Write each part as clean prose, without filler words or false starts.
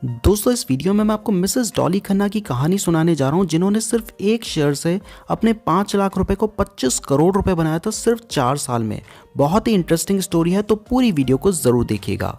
दोस्तों इस वीडियो में मैं आपको मिसेस डॉली खन्ना की कहानी सुनाने जा रहा हूं, जिन्होंने सिर्फ एक शेयर से अपने 5 लाख रुपए को 25 करोड़ रुपए बनाया था सिर्फ 4 साल में। बहुत ही इंटरेस्टिंग स्टोरी है, तो पूरी वीडियो को जरूर देखिएगा।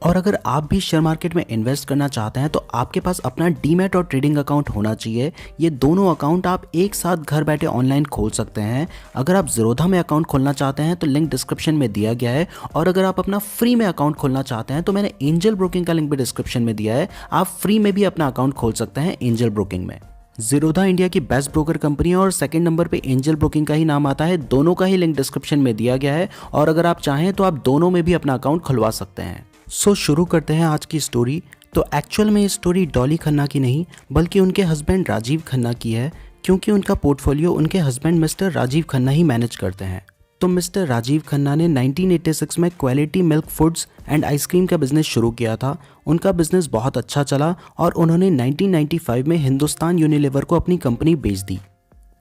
और अगर आप भी शेयर मार्केट में इन्वेस्ट करना चाहते हैं तो आपके पास अपना डीमैट और ट्रेडिंग अकाउंट होना चाहिए। ये दोनों अकाउंट आप एक साथ घर बैठे ऑनलाइन खोल सकते हैं। अगर आप ज़ीरोधा में अकाउंट खोलना चाहते हैं तो लिंक डिस्क्रिप्शन में दिया गया है, और अगर आप अपना फ्री में अकाउंट खोलना चाहते हैं तो मैंने एंजल ब्रोकिंग का लिंक भी डिस्क्रिप्शन में दिया है। आप फ्री में भी अपना अकाउंट खोल सकते हैं एंजल ब्रोकिंग में। ज़ीरोधा इंडिया की बेस्ट ब्रोकर कंपनी है और सेकंड नंबर पे एंजल ब्रोकिंग का ही नाम आता है। दोनों का ही लिंक डिस्क्रिप्शन में दिया गया है, और अगर आप चाहें तो आप दोनों में भी अपना अकाउंट खुलवा सकते हैं। शुरू करते हैं आज की स्टोरी। तो एक्चुअल में ये स्टोरी डॉली खन्ना की नहीं बल्कि उनके हस्बैंड राजीव खन्ना की है, क्योंकि उनका पोर्टफोलियो उनके हस्बैंड मिस्टर राजीव खन्ना ही मैनेज करते हैं। तो मिस्टर राजीव खन्ना ने 1986 में quality milk foods and ice cream का बिजनेस शुरू किया था। उनका बिजनेस बहुत अच्छा चला और उन्होंने 1995 में हिंदुस्तान यूनिलीवर को अपनी कंपनी बेच दी।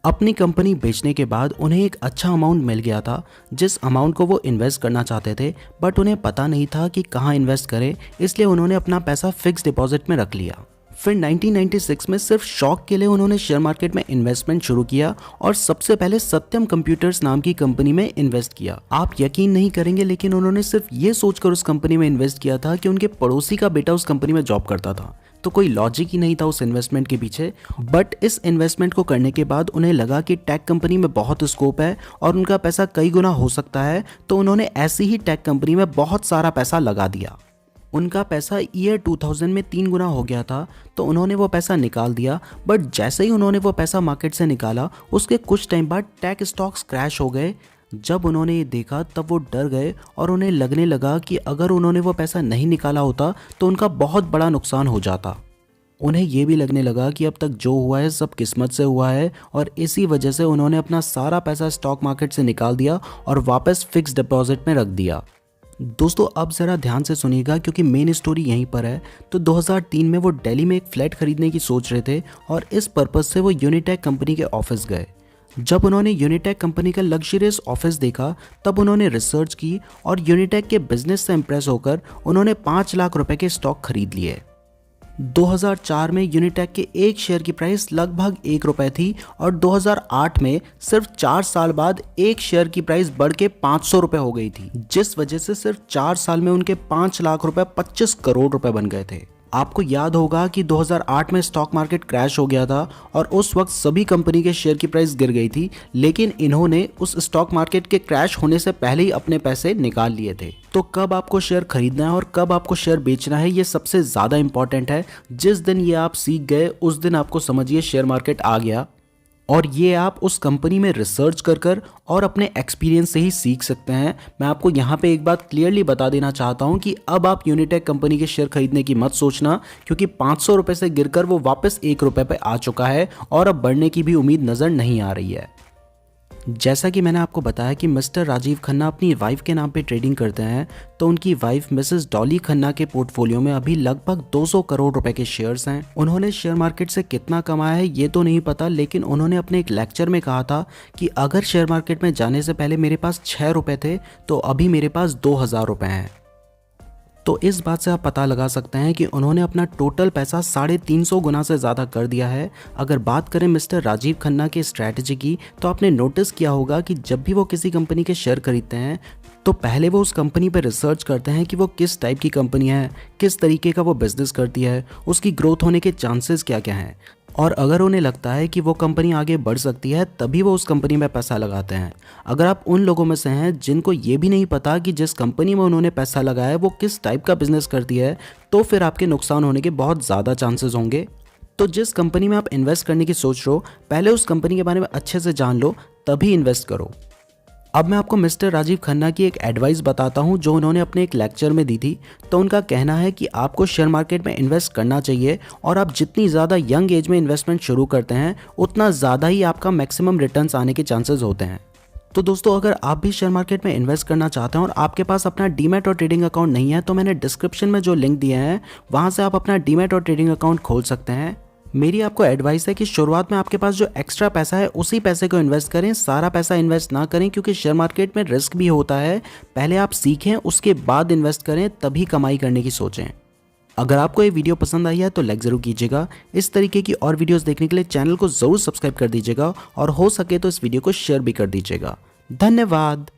अपनी कंपनी बेचने के बाद उन्हें एक अच्छा अमाउंट मिल गया था, जिस अमाउंट को वो इन्वेस्ट करना चाहते थे, बट उन्हें पता नहीं था कि कहाँ इन्वेस्ट करें, इसलिए उन्होंने अपना पैसा फिक्स डिपॉजिट में रख लिया। फिर 1996 में सिर्फ शौक के लिए उन्होंने शेयर मार्केट में इन्वेस्टमेंट शुरू किया और सबसे पहले सत्यम कंप्यूटर्स नाम की कंपनी में इन्वेस्ट किया। आप यकीन नहीं करेंगे, लेकिन उन्होंने सिर्फ ये सोचकर उस कंपनी में इन्वेस्ट किया था कि उनके पड़ोसी का बेटा उस कंपनी में जॉब करता था, तो कोई लॉजिक ही नहीं था उस इन्वेस्टमेंट के पीछे। बट इस इन्वेस्टमेंट को करने के बाद उन्हें लगा कि टेक कंपनी में बहुत स्कोप है और उनका पैसा कई गुना हो सकता है, तो उन्होंने ऐसी ही टेक कंपनी में बहुत सारा पैसा लगा दिया। उनका पैसा ईयर 2000 में 3 गुना हो गया था, तो उन्होंने वो पैसा निकाल दिया। बट जैसे ही उन्होंने वो पैसा मार्केट से निकाला, उसके कुछ टाइम बाद टेक स्टॉक्स क्रैश हो गए। जब उन्होंने ये देखा तब वो डर गए और उन्हें लगने लगा कि अगर उन्होंने वो पैसा नहीं निकाला होता तो उनका बहुत बड़ा नुकसान हो जाता। उन्हें ये भी लगने लगा कि अब तक जो हुआ है सब किस्मत से हुआ है, और इसी वजह से उन्होंने अपना सारा पैसा स्टॉक मार्केट से निकाल दिया और वापस फिक्स डिपॉजिट में रख दिया। दोस्तों अब ज़रा ध्यान से सुनिएगा, क्योंकि मेन स्टोरी यहीं पर है। तो 2003 में वो दिल्ली में एक फ्लैट खरीदने की सोच रहे थे, और इस पर्पज़ से वो यूनिटेक कंपनी के ऑफिस गए। जब उन्होंने यूनिटेक कंपनी का लग्जरियस ऑफिस देखा तब उन्होंने रिसर्च की, और यूनिटेक के बिजनेस से इंप्रेस होकर उन्होंने 5 लाख रुपए के स्टॉक खरीद लिए। 2004 में यूनिटेक के एक शेयर की प्राइस लगभग 1 रुपए थी, और 2008 में सिर्फ 4 साल बाद एक शेयर की प्राइस बढ़ के 500 रुपए हो गई थी, जिस वजह से सिर्फ 4 साल में उनके 5 लाख रुपए 25 करोड़ रुपए बन गए थे। आपको याद होगा कि 2008 में स्टॉक मार्केट क्रैश हो गया था और उस वक्त सभी कंपनी के शेयर की प्राइस गिर गई थी, लेकिन इन्होंने उस स्टॉक मार्केट के क्रैश होने से पहले ही अपने पैसे निकाल लिए थे। तो कब आपको शेयर खरीदना है और कब आपको शेयर बेचना है, ये सबसे ज़्यादा इंपॉर्टेंट है। जिस दिन ये आप सीख गए उस दिन आपको समझिए शेयर मार्केट आ गया, और ये आप उस कंपनी में रिसर्च कर और अपने एक्सपीरियंस से ही सीख सकते हैं। मैं आपको यहाँ पे एक बात क्लियरली बता देना चाहता हूँ कि अब आप यूनिटेक कंपनी के शेयर खरीदने की मत सोचना, क्योंकि 500 रुपये से गिरकर वो वापस 1 रुपये पे आ चुका है और अब बढ़ने की भी उम्मीद नज़र नहीं आ रही है। जैसा कि मैंने आपको बताया कि मिस्टर राजीव खन्ना अपनी वाइफ के नाम पे ट्रेडिंग करते हैं, तो उनकी वाइफ मिसेस डॉली खन्ना के पोर्टफोलियो में अभी लगभग 200 करोड़ रुपए के शेयर्स हैं। उन्होंने शेयर मार्केट से कितना कमाया है ये तो नहीं पता, लेकिन उन्होंने अपने एक लेक्चर में कहा था कि अगर शेयर मार्केट में जाने से पहले मेरे पास 6 रुपये थे तो अभी मेरे पास 2000 रुपये हैं। तो इस बात से आप पता लगा सकते हैं कि उन्होंने अपना टोटल पैसा 350 गुना से ज़्यादा कर दिया है। अगर बात करें मिस्टर राजीव खन्ना की स्ट्रैटेजी की, तो आपने नोटिस किया होगा कि जब भी वो किसी कंपनी के शेयर खरीदते हैं तो पहले वो उस कंपनी पर रिसर्च करते हैं कि वो किस टाइप की कंपनी है, किस तरीके का वो बिजनेस करती है, उसकी ग्रोथ होने के चांसेस क्या क्या हैं, और अगर उन्हें लगता है कि वो कंपनी आगे बढ़ सकती है तभी वो उस कंपनी में पैसा लगाते हैं। अगर आप उन लोगों में से हैं जिनको ये भी नहीं पता कि जिस कंपनी में उन्होंने पैसा लगाया है वो किस टाइप का बिजनेस करती है, तो फिर आपके नुकसान होने के बहुत ज़्यादा चांसेस होंगे। तो जिस कंपनी में आप इन्वेस्ट करने की सोच रहे हो, पहले उस कंपनी के बारे में अच्छे से जान लो, तभी इन्वेस्ट करो। अब मैं आपको मिस्टर राजीव खन्ना की एक एडवाइस बताता हूं जो उन्होंने अपने एक लेक्चर में दी थी। तो उनका कहना है कि आपको शेयर मार्केट में इन्वेस्ट करना चाहिए, और आप जितनी ज़्यादा यंग एज में इन्वेस्टमेंट शुरू करते हैं उतना ज़्यादा ही आपका मैक्सिमम रिटर्न्स आने के चांसेस होते हैं। तो दोस्तों अगर आप भी शेयर मार्केट में इन्वेस्ट करना चाहते हैं और आपके पास अपना डीमैट और ट्रेडिंग अकाउंट नहीं है, तो मैंने डिस्क्रिप्शन में जो लिंक दिए हैं वहाँ से आप अपना डीमैट और ट्रेडिंग अकाउंट खोल सकते हैं। मेरी आपको एडवाइस है कि शुरुआत में आपके पास जो एक्स्ट्रा पैसा है उसी पैसे को इन्वेस्ट करें, सारा पैसा इन्वेस्ट ना करें, क्योंकि शेयर मार्केट में रिस्क भी होता है। पहले आप सीखें, उसके बाद इन्वेस्ट करें, तभी कमाई करने की सोचें। अगर आपको ये वीडियो पसंद आई है तो लाइक ज़रूर कीजिएगा। इस तरीके की और वीडियोस देखने के लिए चैनल को ज़रूर सब्सक्राइब कर दीजिएगा और हो सके तो इस वीडियो को शेयर भी कर दीजिएगा। धन्यवाद।